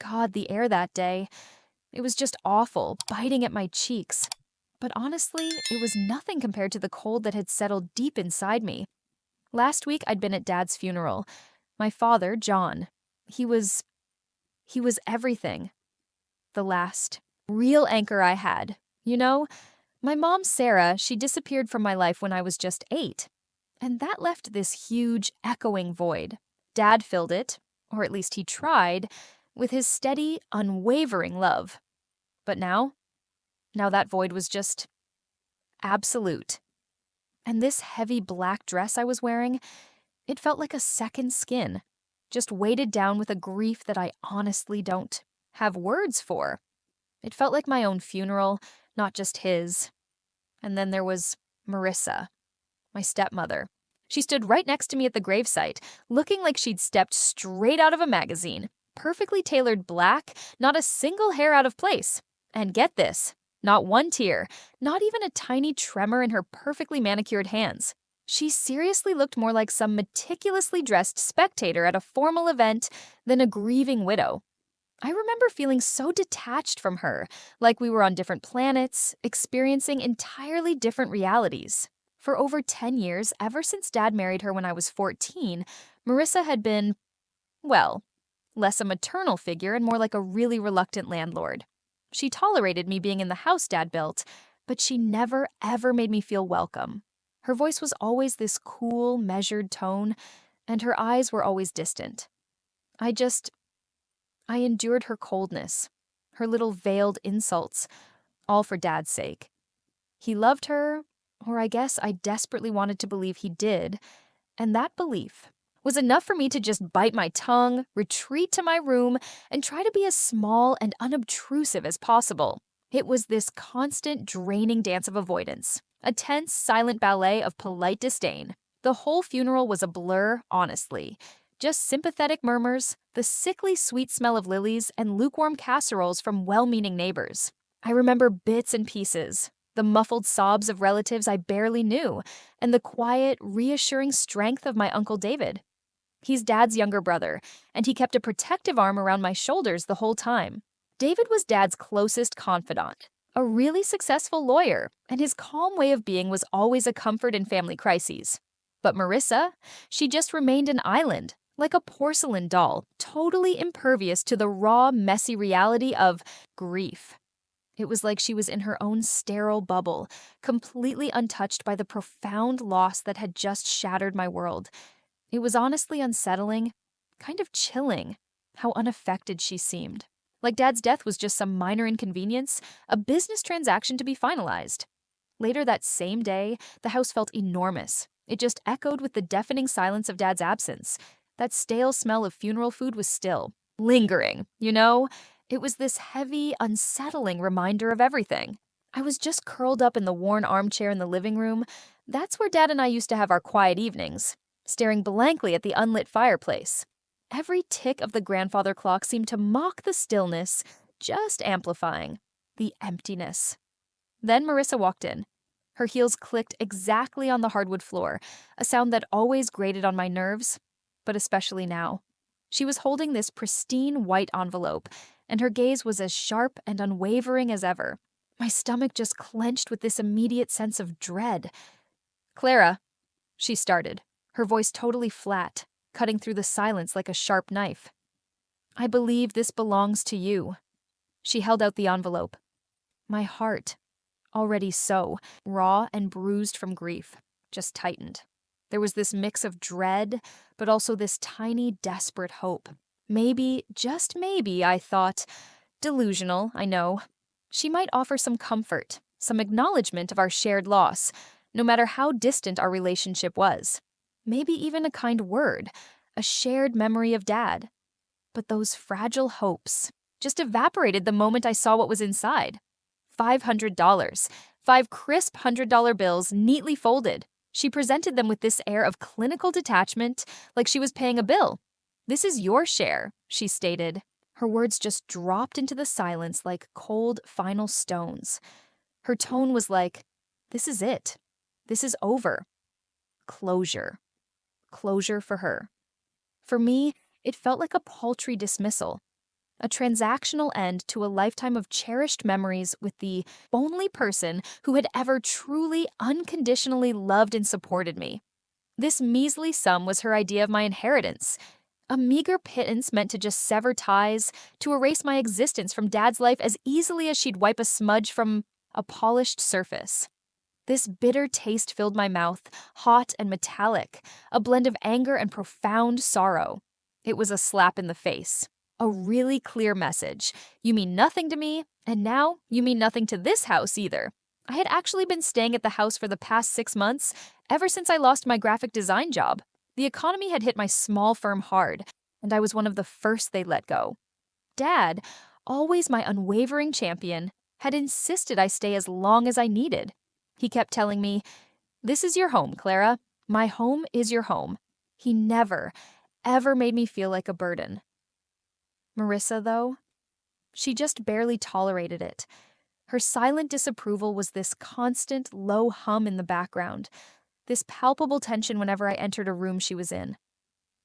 God, the air that day. It was just awful, biting at my cheeks. But honestly, it was nothing compared to the cold that had settled deep inside me. Last week, I'd been at Dad's funeral. My father, John, he was he was everything. The last real anchor I had. You know, my mom, Sarah, she disappeared from my life when I was just 8. And that left this huge, echoing void. Dad filled it, or at least he tried, with his steady, unwavering love. But now that void was just absolute. And this heavy black dress I was wearing, it felt like a second skin, just weighted down with a grief that I honestly don't have words for. It felt like my own funeral, not just his. And then there was Marissa, my stepmother. She stood right next to me at the gravesite, looking like she'd stepped straight out of a magazine. Perfectly tailored black, not a single hair out of place. And get this, not one tear, not even a tiny tremor in her perfectly manicured hands. She seriously looked more like some meticulously dressed spectator at a formal event than a grieving widow. I remember feeling so detached from her, like we were on different planets, experiencing entirely different realities. For over 10 years, ever since Dad married her when I was 14, Marissa had been, well, less a maternal figure and more like a really reluctant landlord. She tolerated me being in the house Dad built, but she never, ever made me feel welcome. Her voice was always this cool, measured tone, and her eyes were always distant. I endured her coldness, her little veiled insults, all for Dad's sake. He loved her, or I guess I desperately wanted to believe he did, and that belief was enough for me to just bite my tongue, retreat to my room, and try to be as small and unobtrusive as possible. It was this constant, draining dance of avoidance, a tense, silent ballet of polite disdain. The whole funeral was a blur, honestly. Just sympathetic murmurs, the sickly sweet smell of lilies, and lukewarm casseroles from well-meaning neighbors. I remember bits and pieces, the muffled sobs of relatives I barely knew, and the quiet, reassuring strength of my Uncle David. He's Dad's younger brother, and he kept a protective arm around my shoulders the whole time. David was Dad's closest confidant, a really successful lawyer, and his calm way of being was always a comfort in family crises. But Marissa, she just remained an island, like a porcelain doll, totally impervious to the raw, messy reality of grief. It was like she was in her own sterile bubble, completely untouched by the profound loss that had just shattered my world. It was honestly unsettling, kind of chilling, how unaffected she seemed. Like Dad's death was just some minor inconvenience, a business transaction to be finalized. Later that same day, the house felt enormous. It just echoed with the deafening silence of Dad's absence. That stale smell of funeral food was still lingering, you know? It was this heavy, unsettling reminder of everything. I was just curled up in the worn armchair in the living room. That's where Dad and I used to have our quiet evenings, staring blankly at the unlit fireplace. Every tick of the grandfather clock seemed to mock the stillness, just amplifying the emptiness. Then Marissa walked in. Her heels clicked exactly on the hardwood floor, a sound that always grated on my nerves, but especially now. She was holding this pristine white envelope, and her gaze was as sharp and unwavering as ever. My stomach just clenched with this immediate sense of dread. "Clara," she started, her voice totally flat, cutting through the silence like a sharp knife. "I believe this belongs to you." She held out the envelope. My heart, already so raw and bruised from grief, just tightened. There was this mix of dread, but also this tiny, desperate hope. Maybe, just maybe, I thought, delusional, I know, she might offer some comfort, some acknowledgement of our shared loss, no matter how distant our relationship was. Maybe even a kind word, a shared memory of Dad. But those fragile hopes just evaporated the moment I saw what was inside. $500. 5 crisp $100 bills neatly folded. She presented them with this air of clinical detachment, like she was paying a bill. "This is your share," she stated. Her words just dropped into the silence like cold, final stones. Her tone was like, "This is it. This is over. Closure." Closure for her. For me, it felt like a paltry dismissal. A transactional end to a lifetime of cherished memories with the only person who had ever truly, unconditionally loved and supported me. This measly sum was her idea of my inheritance. A meager pittance meant to just sever ties, to erase my existence from Dad's life as easily as she'd wipe a smudge from a polished surface. This bitter taste filled my mouth, hot and metallic, a blend of anger and profound sorrow. It was a slap in the face. A really clear message. You mean nothing to me, and now you mean nothing to this house either. I had actually been staying at the house for the past 6 months, ever since I lost my graphic design job. The economy had hit my small firm hard, and I was one of the first they let go. Dad, always my unwavering champion, had insisted I stay as long as I needed. He kept telling me, "This is your home, Clara. My home is your home." He never, ever made me feel like a burden. Marissa, though, she just barely tolerated it. Her silent disapproval was this constant, low hum in the background, this palpable tension whenever I entered a room she was in.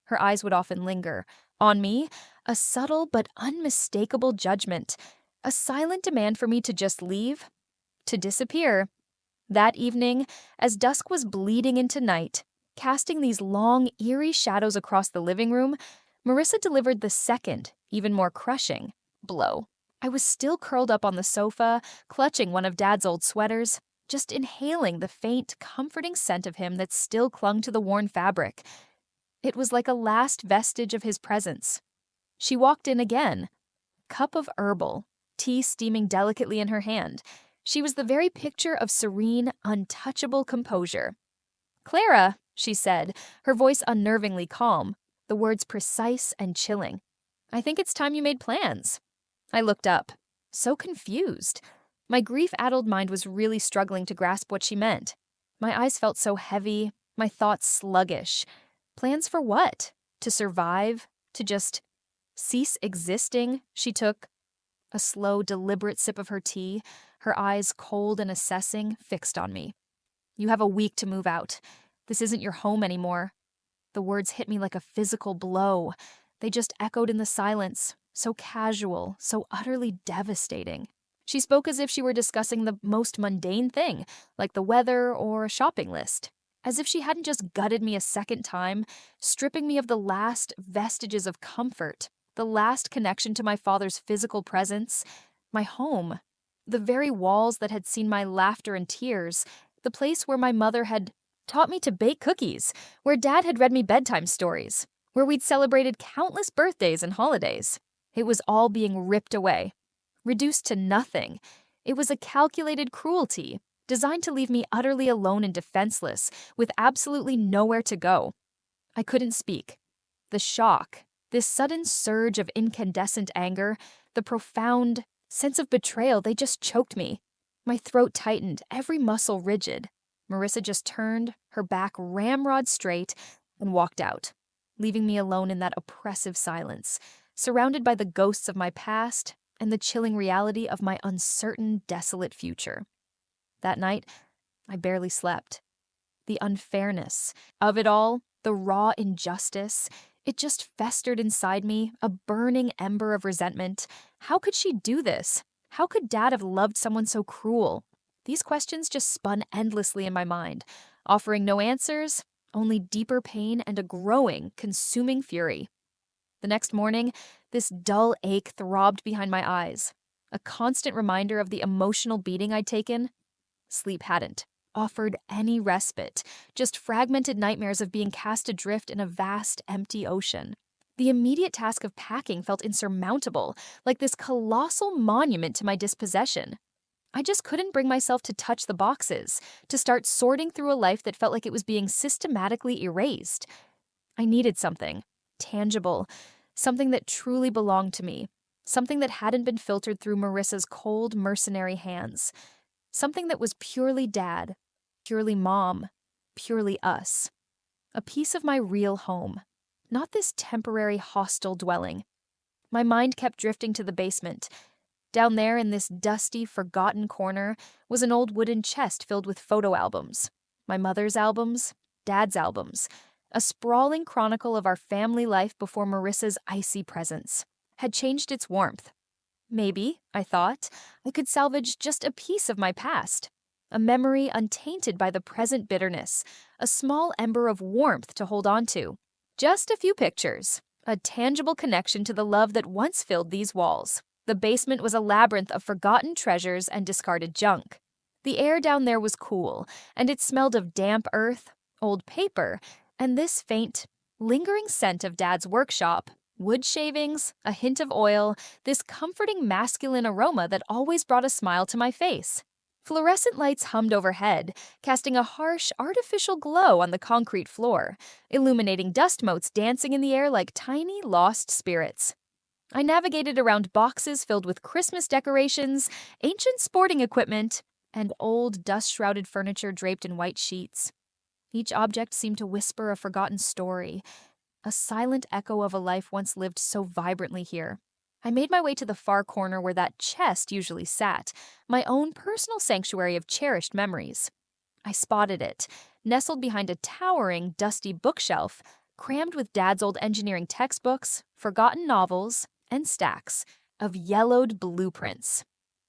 Her eyes would often linger. On me, a subtle but unmistakable judgment, a silent demand for me to just leave, to disappear. That evening, as dusk was bleeding into night, casting these long, eerie shadows across the living room, Marissa delivered the second, even more crushing, blow. I was still curled up on the sofa, clutching one of Dad's old sweaters, just inhaling the faint, comforting scent of him that still clung to the worn fabric. It was like a last vestige of his presence. She walked in again, cup of herbal, tea steaming delicately in her hand. She was the very picture of serene, untouchable composure. "Clara," she said, her voice unnervingly calm, the words precise and chilling. "I think it's time you made plans." I looked up, so confused. My grief-addled mind was really struggling to grasp what she meant. My eyes felt so heavy, my thoughts sluggish. Plans for what? To survive? To just cease existing? She took a slow, deliberate sip of her tea, her eyes cold and assessing, fixed on me. "You have a week to move out. This isn't your home anymore." The words hit me like a physical blow. They just echoed in the silence, so casual, so utterly devastating. She spoke as if she were discussing the most mundane thing, like the weather or a shopping list. As if she hadn't just gutted me a second time, stripping me of the last vestiges of comfort, the last connection to my father's physical presence, my home, the very walls that had seen my laughter and tears, the place where my mother had taught me to bake cookies, where Dad had read me bedtime stories, where we'd celebrated countless birthdays and holidays. It was all being ripped away, reduced to nothing. It was a calculated cruelty, designed to leave me utterly alone and defenseless, with absolutely nowhere to go. I couldn't speak. The shock, this sudden surge of incandescent anger, the profound sense of betrayal, they just choked me. My throat tightened, every muscle rigid. Marissa just turned, her back ramrod straight, and walked out, leaving me alone in that oppressive silence, surrounded by the ghosts of my past and the chilling reality of my uncertain, desolate future. That night, I barely slept. The unfairness of it all, the raw injustice, it just festered inside me, a burning ember of resentment. How could she do this? How could Dad have loved someone so cruel? These questions just spun endlessly in my mind, offering no answers, only deeper pain and a growing, consuming fury. The next morning, this dull ache throbbed behind my eyes, a constant reminder of the emotional beating I'd taken. Sleep hadn't offered any respite, just fragmented nightmares of being cast adrift in a vast, empty ocean. The immediate task of packing felt insurmountable, like this colossal monument to my dispossession. I just couldn't bring myself to touch the boxes, to start sorting through a life that felt like it was being systematically erased. I needed something tangible, something that truly belonged to me, something that hadn't been filtered through Marissa's cold, mercenary hands, something that was purely Dad, purely Mom, purely us. A piece of my real home, not this temporary hostile dwelling. My mind kept drifting to the basement. Down there in this dusty, forgotten corner was an old wooden chest filled with photo albums. My mother's albums, Dad's albums, a sprawling chronicle of our family life before Marissa's icy presence. had changed its warmth. Maybe, I thought, I could salvage just a piece of my past. A memory untainted by the present bitterness, a small ember of warmth to hold on to. Just a few pictures, a tangible connection to the love that once filled these walls. The basement was a labyrinth of forgotten treasures and discarded junk. The air down there was cool, and it smelled of damp earth, old paper, and this faint, lingering scent of Dad's workshop. Wood shavings, a hint of oil, this comforting masculine aroma that always brought a smile to my face. Fluorescent lights hummed overhead, casting a harsh, artificial glow on the concrete floor, illuminating dust motes dancing in the air like tiny, lost spirits. I navigated around boxes filled with Christmas decorations, ancient sporting equipment, and old, dust-shrouded furniture draped in white sheets. Each object seemed to whisper a forgotten story, a silent echo of a life once lived so vibrantly here. I made my way to the far corner where that chest usually sat, my own personal sanctuary of cherished memories. I spotted it, nestled behind a towering, dusty bookshelf, crammed with Dad's old engineering textbooks, forgotten novels, and stacks of yellowed blueprints.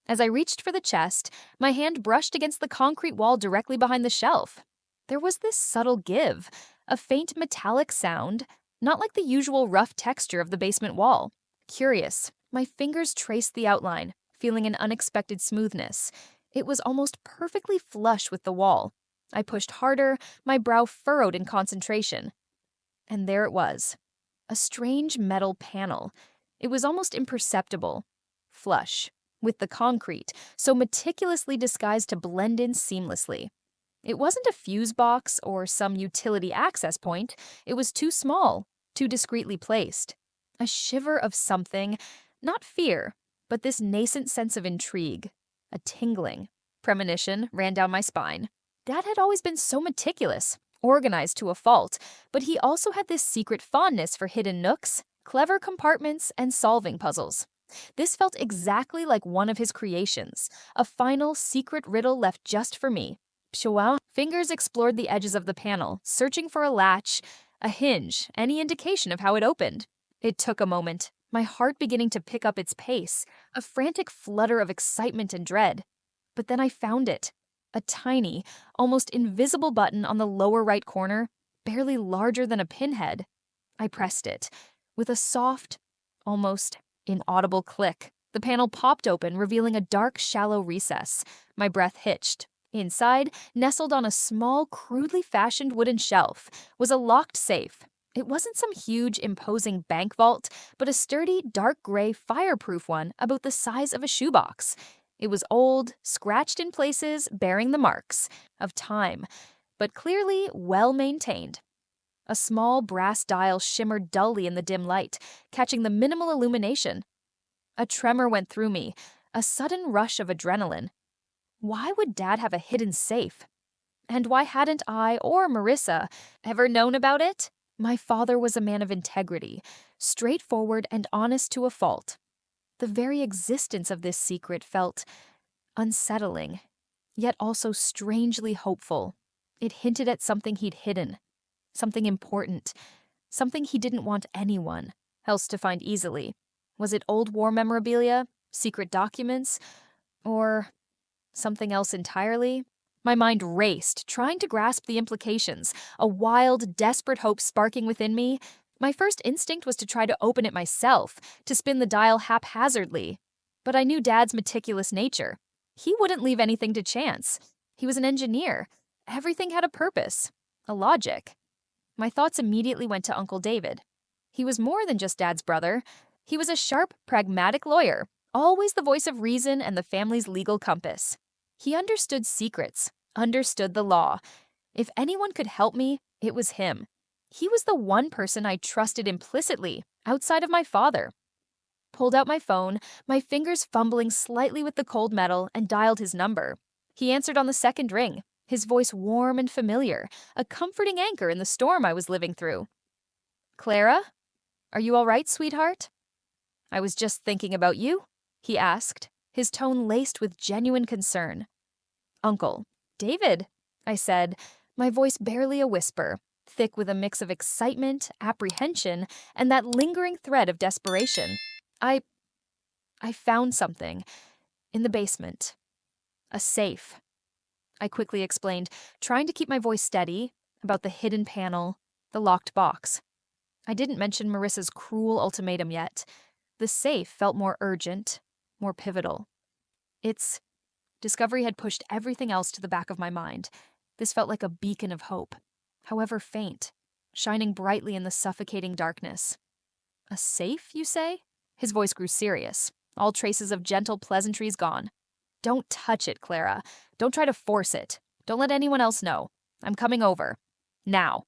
As I reached for the chest, my hand brushed against the concrete wall directly behind the shelf. There was this subtle give, a faint metallic sound, not like the usual rough texture of the basement wall. Curious, my fingers traced the outline, feeling an unexpected smoothness. It was almost perfectly flush with the wall. I pushed harder, my brow furrowed in concentration. And there it was, a strange metal panel. It was almost imperceptible, flush, with the concrete, so meticulously disguised to blend in seamlessly. It wasn't a fuse box or some utility access point. It was too small, too discreetly placed. A shiver of something, not fear, but this nascent sense of intrigue. A tingling premonition ran down my spine. Dad had always been so meticulous, organized to a fault, but he also had this secret fondness for hidden nooks, clever compartments, and solving puzzles. This felt exactly like one of his creations, a final secret riddle left just for me. Pshwa. Fingers explored the edges of the panel, searching for a latch, a hinge, any indication of how it opened. It took a moment, my heart beginning to pick up its pace, a frantic flutter of excitement and dread. But then I found it. A tiny, almost invisible button on the lower right corner, barely larger than a pinhead. I pressed it. With a soft, almost inaudible click, the panel popped open, revealing a dark, shallow recess. My breath hitched. Inside, nestled on a small, crudely fashioned wooden shelf, was a locked safe. It wasn't some huge, imposing bank vault, but a sturdy, dark gray, fireproof one about the size of a shoebox. It was old, scratched in places, bearing the marks of time, but clearly well-maintained. A small brass dial shimmered dully in the dim light, catching the minimal illumination. A tremor went through me, a sudden rush of adrenaline. Why would Dad have a hidden safe? And why hadn't I or Marissa ever known about it? My father was a man of integrity, straightforward and honest to a fault. The very existence of this secret felt unsettling, yet also strangely hopeful. It hinted at something he'd hidden, something important, something he didn't want anyone else to find easily. Was it old war memorabilia, secret documents, or something else entirely? My mind raced, trying to grasp the implications, a wild, desperate hope sparking within me. My first instinct was to try to open it myself, to spin the dial haphazardly. But I knew Dad's meticulous nature. He wouldn't leave anything to chance. He was an engineer. Everything had a purpose, a logic. My thoughts immediately went to Uncle David. He was more than just Dad's brother. He was a sharp, pragmatic lawyer, always the voice of reason and the family's legal compass. He understood secrets, understood the law. If anyone could help me, it was him. He was the one person I trusted implicitly, outside of my father. Pulled out my phone, my fingers fumbling slightly with the cold metal, and dialed his number. He answered on the second ring, his voice warm and familiar, a comforting anchor in the storm I was living through. "Clara? Are you all right, sweetheart?" "I was just thinking about you," he asked, his tone laced with genuine concern. "Uncle David," I said, my voice barely a whisper, thick with a mix of excitement, apprehension, and that lingering thread of desperation. I I found something in the basement. A safe. I quickly explained, trying to keep my voice steady about the hidden panel, the locked box. I didn't mention Marissa's cruel ultimatum yet. The safe felt more urgent, more pivotal. Its discovery had pushed everything else to the back of my mind. This felt like a beacon of hope, however faint, shining brightly in the suffocating darkness. A safe, you say? His voice grew serious, all traces of gentle pleasantries gone. Don't touch it, Clara. Don't try to force it. Don't let anyone else know. I'm coming over. Now.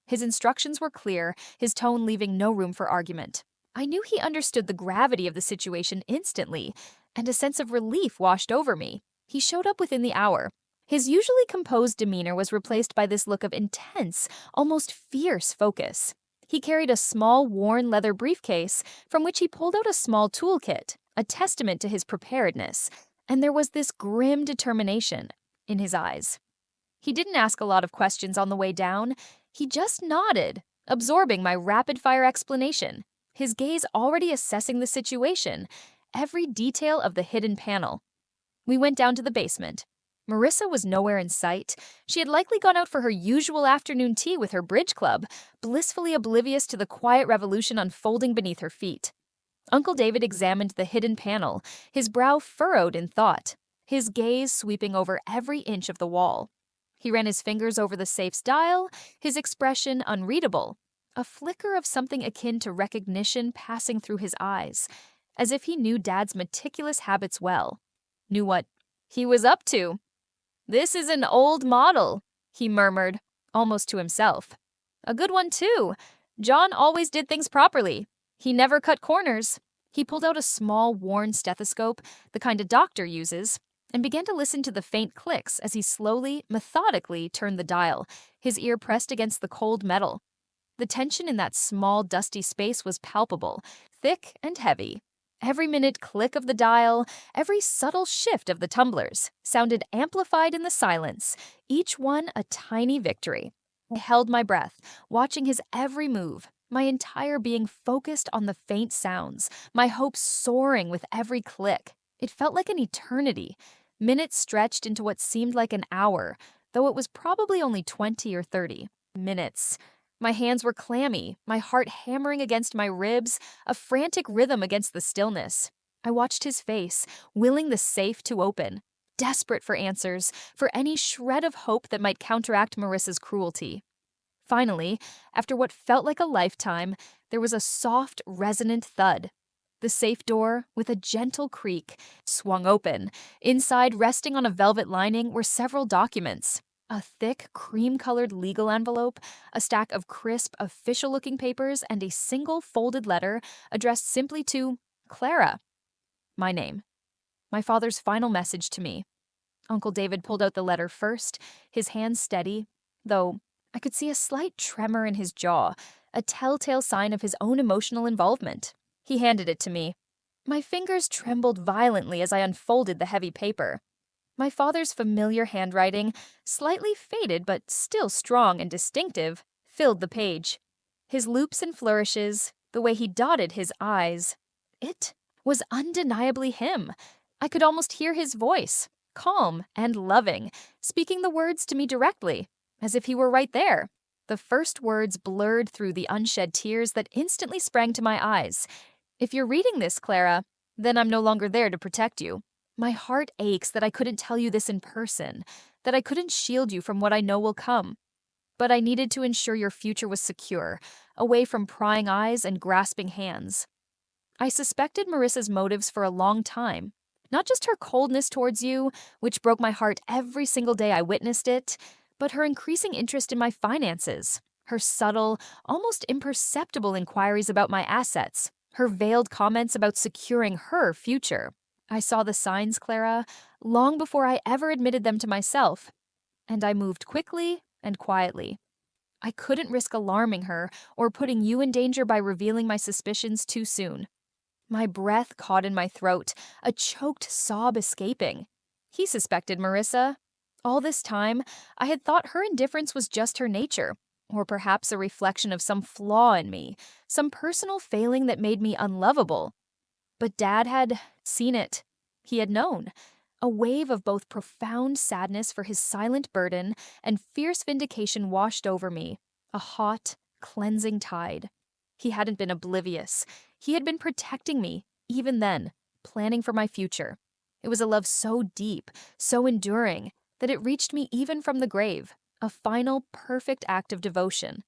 His instructions were clear, his tone leaving no room for argument. I knew he understood the gravity of the situation instantly, and a sense of relief washed over me. He showed up within the hour. His usually composed demeanor was replaced by this look of intense, almost fierce focus. He carried a small, worn leather briefcase from which he pulled out a small toolkit, a testament to his preparedness, and there was this grim determination in his eyes. He didn't ask a lot of questions on the way down. He just nodded, absorbing my rapid-fire explanation, his gaze already assessing the situation, every detail of the hidden panel. We went down to the basement. Marissa was nowhere in sight. She had likely gone out for her usual afternoon tea with her bridge club, blissfully oblivious to the quiet revolution unfolding beneath her feet. Uncle David examined the hidden panel, his brow furrowed in thought, his gaze sweeping over every inch of the wall. He ran his fingers over the safe's dial, his expression unreadable, a flicker of something akin to recognition passing through his eyes, as if he knew Dad's meticulous habits well, knew what he was up to. "This is an old model," he murmured, almost to himself. "A good one, too. John always did things properly. He never cut corners." He pulled out a small, worn stethoscope, the kind a doctor uses, and began to listen to the faint clicks as he slowly, methodically turned the dial, his ear pressed against the cold metal. The tension in that small, dusty space was palpable, thick and heavy. Every minute click of the dial, every subtle shift of the tumblers, sounded amplified in the silence, each one a tiny victory. I held my breath, watching his every move, my entire being focused on the faint sounds, my hopes soaring with every click. It felt like an eternity. Minutes stretched into what seemed like an hour, though it was probably only 20 or 30 minutes. My hands were clammy, my heart hammering against my ribs, a frantic rhythm against the stillness. I watched his face, willing the safe to open, desperate for answers, for any shred of hope that might counteract Marissa's cruelty. Finally, after what felt like a lifetime, there was a soft, resonant thud. The safe door, with a gentle creak, swung open. Inside, resting on a velvet lining, were several documents. A thick, cream-colored legal envelope, a stack of crisp, official-looking papers, and a single folded letter addressed simply to Clara. My name. My father's final message to me. Uncle David pulled out the letter first, his hands steady, though I could see a slight tremor in his jaw, a telltale sign of his own emotional involvement. He handed it to me. My fingers trembled violently as I unfolded the heavy paper. My father's familiar handwriting, slightly faded but still strong and distinctive, filled the page. His loops and flourishes, the way he dotted his I's. It was undeniably him. I could almost hear his voice, calm and loving, speaking the words to me directly, as if he were right there. The first words blurred through the unshed tears that instantly sprang to my eyes. "If you're reading this, Clara, then I'm no longer there to protect you. My heart aches that I couldn't tell you this in person, that I couldn't shield you from what I know will come. But I needed to ensure your future was secure, away from prying eyes and grasping hands." I suspected Marissa's motives for a long time. Not just her coldness towards you, which broke my heart every single day I witnessed it, but her increasing interest in my finances, her subtle, almost imperceptible inquiries about my assets, her veiled comments about securing her future. I saw the signs, Clara, long before I ever admitted them to myself, and I moved quickly and quietly. I couldn't risk alarming her or putting you in danger by revealing my suspicions too soon. My breath caught in my throat, a choked sob escaping. He suspected Marissa. All this time, I had thought her indifference was just her nature, or perhaps a reflection of some flaw in me, some personal failing that made me unlovable. But Dad had seen it. He had known. A wave of both profound sadness for his silent burden and fierce vindication washed over me, a hot, cleansing tide. He hadn't been oblivious. He had been protecting me, even then, planning for my future. It was a love so deep, so enduring, that it reached me even from the grave, a final, perfect act of devotion.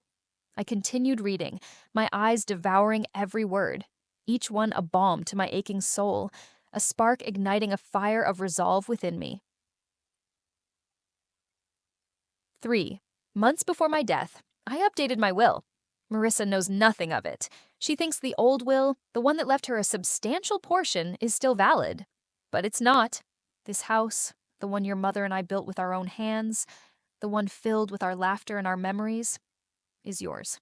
I continued reading, my eyes devouring every word, each one a balm to my aching soul, a spark igniting a fire of resolve within me. 3. Months before my death, I updated my will. Marissa knows nothing of it. She thinks the old will, the one that left her a substantial portion, is still valid. But it's not. This house, the one your mother and I built with our own hands, the one filled with our laughter and our memories, is yours.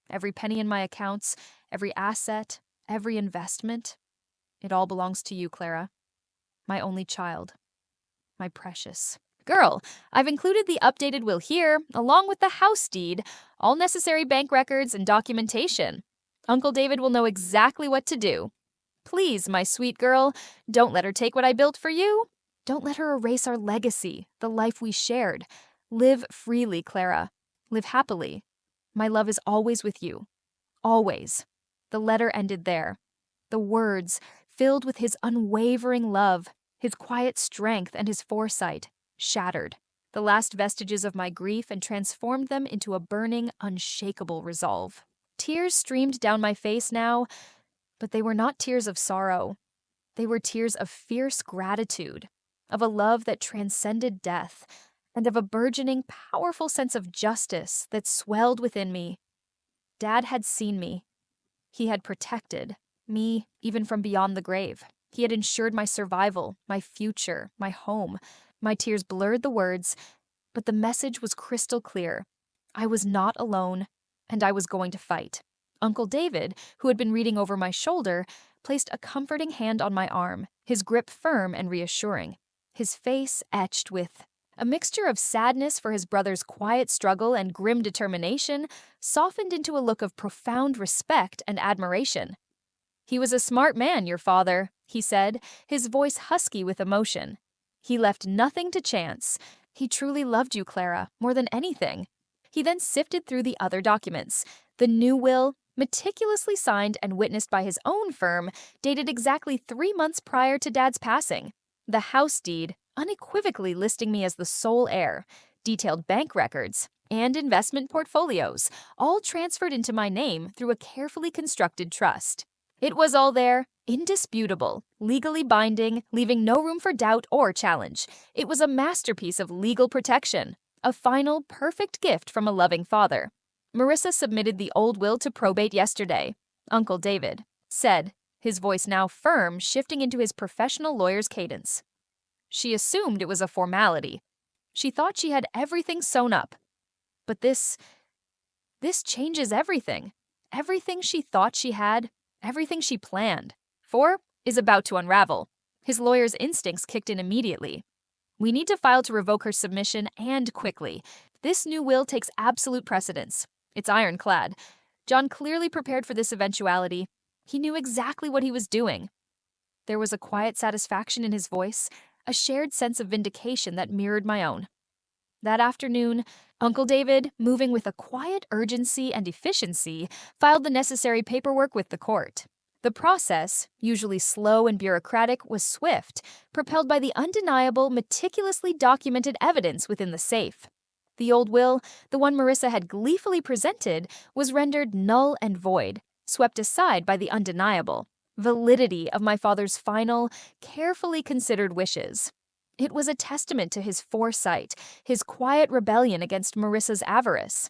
Every penny in my accounts, every asset, every investment, it all belongs to you, Clara. My only child. My precious. Girl, I've included the updated will here, along with the house deed, all necessary bank records and documentation. Uncle David will know exactly what to do. Please, my sweet girl, don't let her take what I built for you. Don't let her erase our legacy, the life we shared. Live freely, Clara. Live happily. My love is always with you. Always. The letter ended there. The words, filled with his unwavering love, his quiet strength and his foresight, shattered the last vestiges of my grief and transformed them into a burning, unshakable resolve. Tears streamed down my face now, but they were not tears of sorrow. They were tears of fierce gratitude, of a love that transcended death, and of a burgeoning, powerful sense of justice that swelled within me. Dad had seen me. He had protected me even from beyond the grave. He had ensured my survival, my future, my home. My tears blurred the words, but the message was crystal clear. I was not alone, and I was going to fight. Uncle David, who had been reading over my shoulder, placed a comforting hand on my arm, his grip firm and reassuring, his face etched with a mixture of sadness for his brother's quiet struggle and grim determination, softened into a look of profound respect and admiration. "He was a smart man, your father," he said, his voice husky with emotion. "He left nothing to chance. He truly loved you, Clara, more than anything." He then sifted through the other documents. The new will, meticulously signed and witnessed by his own firm, dated exactly 3 months prior to Dad's passing. The house deed, unequivocally listing me as the sole heir, detailed bank records, and investment portfolios, all transferred into my name through a carefully constructed trust. It was all there, indisputable, legally binding, leaving no room for doubt or challenge. It was a masterpiece of legal protection, a final, perfect gift from a loving father. Marissa submitted the old will to probate yesterday. Uncle David said, his voice now firm, shifting into his professional lawyer's cadence. She assumed it was a formality. She thought she had everything sewn up. But this changes everything. Everything she thought she had, everything she planned for, is about to unravel. His lawyer's instincts kicked in immediately. "We need to file to revoke her submission, and quickly. This new will takes absolute precedence. It's ironclad. John clearly prepared for this eventuality. He knew exactly what he was doing." There was a quiet satisfaction in his voice, a shared sense of vindication that mirrored my own. That afternoon, Uncle David, moving with a quiet urgency and efficiency, filed the necessary paperwork with the court. The process, usually slow and bureaucratic, was swift, propelled by the undeniable, meticulously documented evidence within the safe. The old will, the one Marissa had gleefully presented, was rendered null and void, swept aside by the undeniable validity of my father's final, carefully considered wishes. It was a testament to his foresight, his quiet rebellion against Marissa's avarice.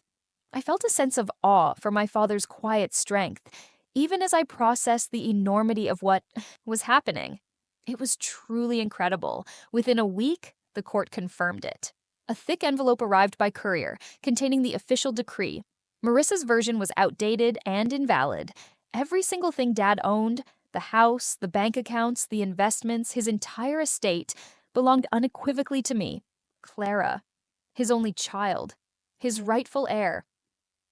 I felt a sense of awe for my father's quiet strength, even as I processed the enormity of what was happening. It was truly incredible. Within a week, the court confirmed it. A thick envelope arrived by courier, containing the official decree. Marissa's version was outdated and invalid. Every single thing Dad owned, the house, the bank accounts, the investments, his entire estate, belonged unequivocally to me, Clara, his only child, his rightful heir.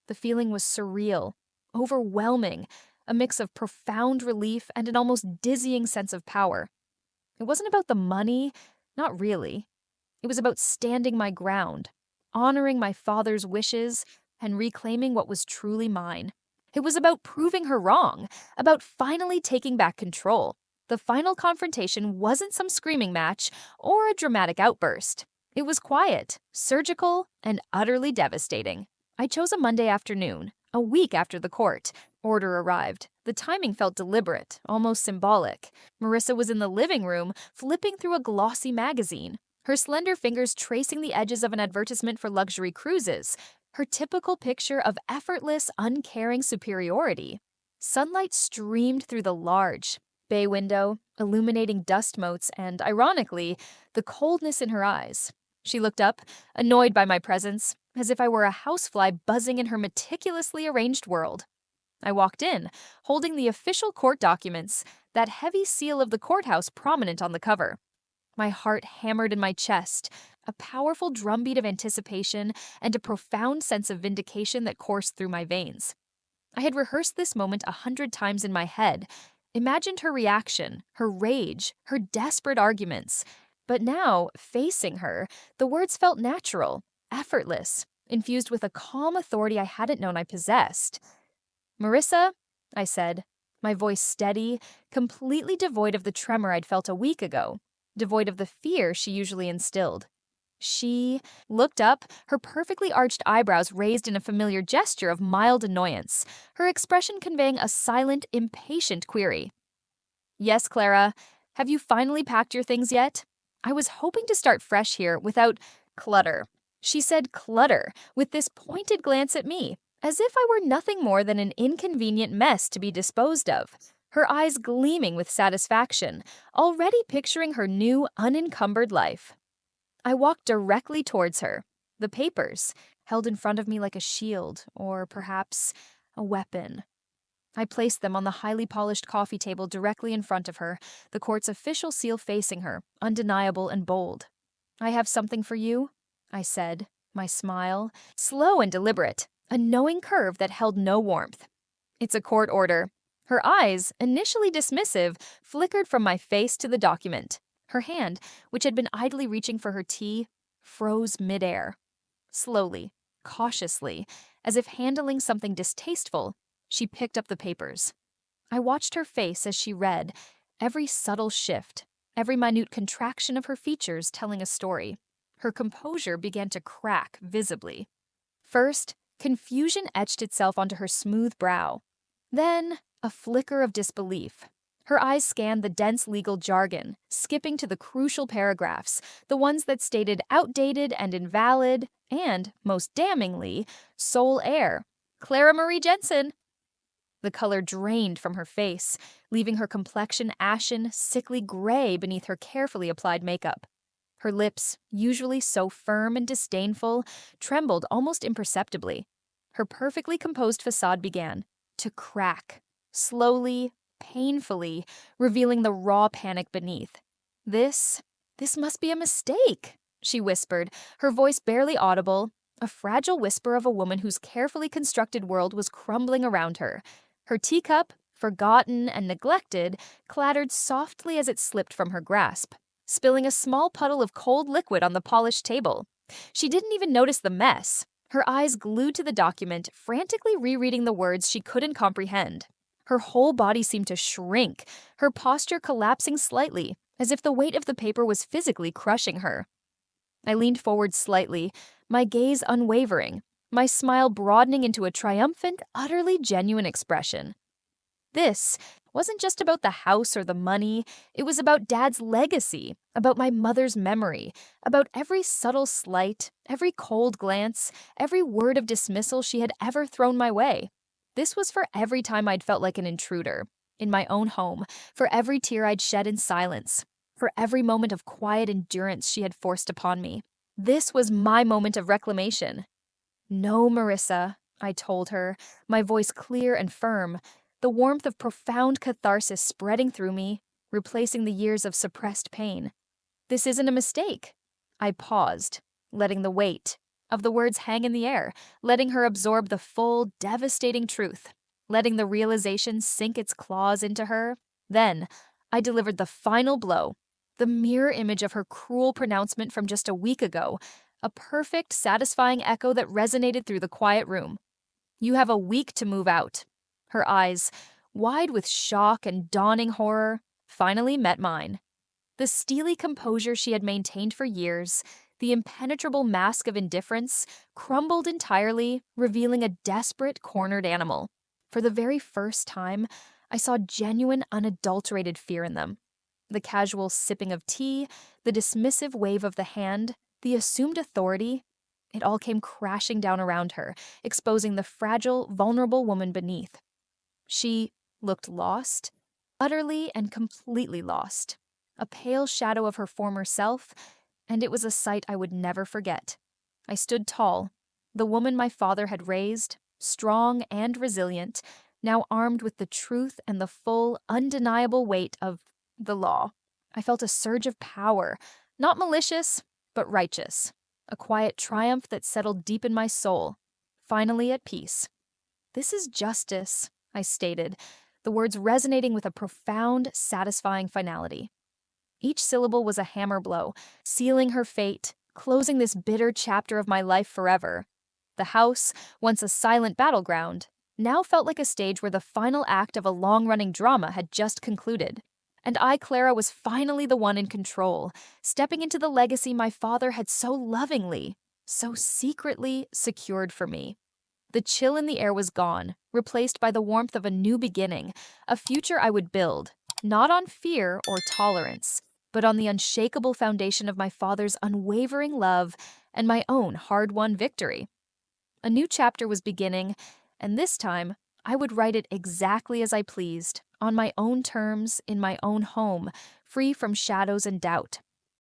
The feeling was surreal, overwhelming, a mix of profound relief and an almost dizzying sense of power. It wasn't about the money, not really. It was about standing my ground, honoring my father's wishes, and reclaiming what was truly mine. It was about proving her wrong, about finally taking back control. The final confrontation wasn't some screaming match or a dramatic outburst. It was quiet, surgical, and utterly devastating. I chose a Monday afternoon, a week after the court order arrived. The timing felt deliberate, almost symbolic. Marissa was in the living room, flipping through a glossy magazine, her slender fingers tracing the edges of an advertisement for luxury cruises, her typical picture of effortless, uncaring superiority. Sunlight streamed through the large bay window, illuminating dust motes and, ironically, the coldness in her eyes. She looked up, annoyed by my presence, as if I were a housefly buzzing in her meticulously arranged world. I walked in, holding the official court documents, that heavy seal of the courthouse prominent on the cover. My heart hammered in my chest, a powerful drumbeat of anticipation and a profound sense of vindication that coursed through my veins. I had rehearsed this moment 100 times in my head, imagined her reaction, her rage, her desperate arguments. But now, facing her, the words felt natural, effortless, infused with a calm authority I hadn't known I possessed. "Marissa," I said, my voice steady, completely devoid of the tremor I'd felt a week ago, devoid of the fear she usually instilled. She looked up, her perfectly arched eyebrows raised in a familiar gesture of mild annoyance, her expression conveying a silent, impatient query. "Yes, Clara. Have you finally packed your things yet?" I was hoping to start fresh here without clutter. She said clutter, with this pointed glance at me, as if I were nothing more than an inconvenient mess to be disposed of, her eyes gleaming with satisfaction, already picturing her new, unencumbered life. I walked directly towards her, the papers held in front of me like a shield, or perhaps a weapon. I placed them on the highly polished coffee table directly in front of her, the court's official seal facing her, undeniable and bold. "I have something for you," I said, my smile, slow and deliberate, a knowing curve that held no warmth. "It's a court order." Her eyes, initially dismissive, flickered from my face to the document. Her hand, which had been idly reaching for her tea, froze midair. Slowly, cautiously, as if handling something distasteful, she picked up the papers. I watched her face as she read, every subtle shift, every minute contraction of her features telling a story. Her composure began to crack visibly. First, confusion etched itself onto her smooth brow. Then, a flicker of disbelief. Her eyes scanned the dense legal jargon, skipping to the crucial paragraphs, the ones that stated outdated and invalid, and, most damningly, sole heir, Clara Marie Jensen. The color drained from her face, leaving her complexion ashen, sickly gray beneath her carefully applied makeup. Her lips, usually so firm and disdainful, trembled almost imperceptibly. Her perfectly composed facade began to crack, slowly, painfully, revealing the raw panic beneath. This must be a mistake," she whispered, her voice barely audible, a fragile whisper of a woman whose carefully constructed world was crumbling around her. Her teacup, forgotten and neglected, clattered softly as it slipped from her grasp, spilling a small puddle of cold liquid on the polished table. She didn't even notice the mess, her eyes glued to the document, frantically rereading the words she couldn't comprehend. Her whole body seemed to shrink, her posture collapsing slightly, as if the weight of the paper was physically crushing her. I leaned forward slightly, my gaze unwavering, my smile broadening into a triumphant, utterly genuine expression. This wasn't just about the house or the money, it was about Dad's legacy, about my mother's memory, about every subtle slight, every cold glance, every word of dismissal she had ever thrown my way. This was for every time I'd felt like an intruder, in my own home, for every tear I'd shed in silence, for every moment of quiet endurance she had forced upon me. This was my moment of reclamation. "No, Marissa," I told her, my voice clear and firm, the warmth of profound catharsis spreading through me, replacing the years of suppressed pain. "This isn't a mistake." I paused, letting the weight of the words hang in the air, letting her absorb the full, devastating truth. letting the realization sink its claws into her. Then, I delivered the final blow, the mirror image of her cruel pronouncement from just a week ago, a perfect, satisfying echo that resonated through the quiet room. You have a week to move out. Her eyes, wide with shock and dawning horror, finally met mine. The steely composure she had maintained for years, the impenetrable mask of indifference, crumbled entirely, revealing a desperate, cornered animal. For the very first time, I saw genuine, unadulterated fear in them. The casual sipping of tea, the dismissive wave of the hand, the assumed authority, it all came crashing down around her, exposing the fragile, vulnerable woman beneath. She looked lost, utterly and completely lost, a pale shadow of her former self, and it was a sight I would never forget. I stood tall, the woman my father had raised, strong and resilient, now armed with the truth and the full, undeniable weight of the law. I felt a surge of power, not malicious, but righteous, a quiet triumph that settled deep in my soul, finally at peace. "This is justice," I stated, the words resonating with a profound, satisfying finality. Each syllable was a hammer blow, sealing her fate, closing this bitter chapter of my life forever. The house, once a silent battleground, now felt like a stage where the final act of a long-running drama had just concluded. And I, Clara, was finally the one in control, stepping into the legacy my father had so lovingly, so secretly secured for me. The chill in the air was gone, replaced by the warmth of a new beginning, a future I would build, not on fear or tolerance, but on the unshakable foundation of my father's unwavering love and my own hard-won victory. A new chapter was beginning, and this time I would write it exactly as I pleased, on my own terms, in my own home, free from shadows and doubt.